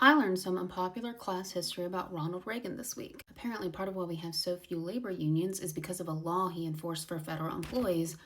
I learned some unpopular class history about Ronald Reagan this week. Apparently, part of why we have so few labor unions is because of a law he enforced for federal employees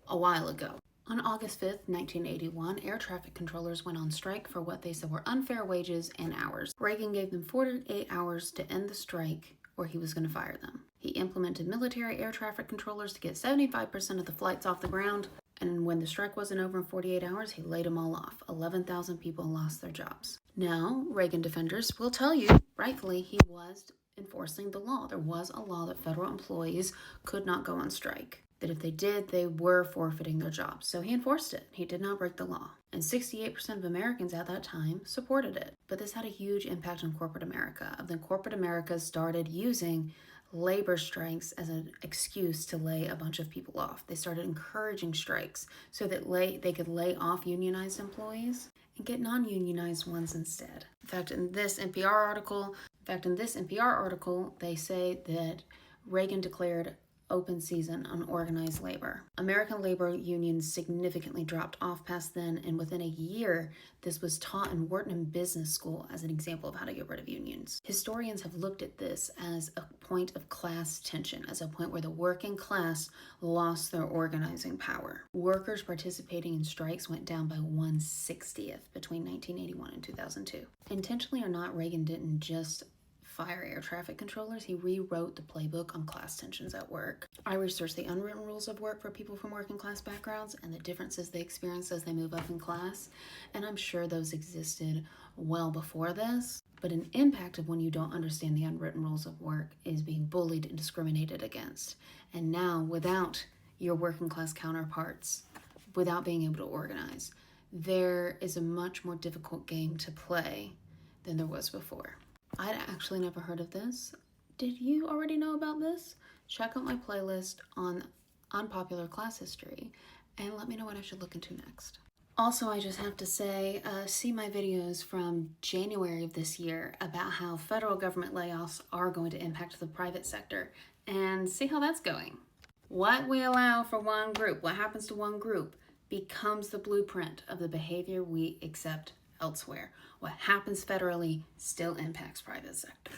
a while ago. On August 5th, 1981, air traffic controllers went on strike for what they said were unfair wages and hours. Reagan gave them 48 hours to end the strike, or he was going to fire them. He implemented military air traffic controllers to get 75% of the flights off the ground, and when the strike wasn't over in 48 hours, he laid them all off. 11,000 people lost their jobs. Now, Reagan defenders will tell you, rightfully, he was enforcing the law. There was a law that federal employees could not go on strike, that if they did, they were forfeiting their jobs. So he enforced it. He did not break the law. And 68% of Americans at that time supported it. But this had a huge impact on corporate America. Then corporate America started using labor strikes as an excuse to lay a bunch of people off. They started encouraging strikes so that they could lay off unionized employees and get non-unionized ones instead. In fact, in this NPR article, they say that Reagan declared open season on organized labor. American labor unions significantly dropped off past then, and within a year, this was taught in Wharton Business School as an example of how to get rid of unions. Historians have looked at this as a point of class tension, as a point where the working class lost their organizing power. Workers participating in strikes went down by 1/60th between 1981 and 2002. Intentionally or not, Reagan didn't just fire air traffic controllers, he rewrote the playbook on class tensions at work. I researched the unwritten rules of work for people from working class backgrounds and the differences they experience as they move up in class, and I'm sure those existed well before this. But an impact of when you don't understand the unwritten rules of work is being bullied and discriminated against. And now, without your working class counterparts, without being able to organize, there is a much more difficult game to play than there was before. I'd actually never heard of this. Did you already know about this? Check out my playlist on unpopular class history and let me know what I should look into next. Also, I just have to say, see my videos from January of this year about how federal government layoffs are going to impact the private sector and see how that's going. What we allow for one group, what happens to one group, becomes the blueprint of the behavior we accept elsewhere. What happens federally still impacts private sector.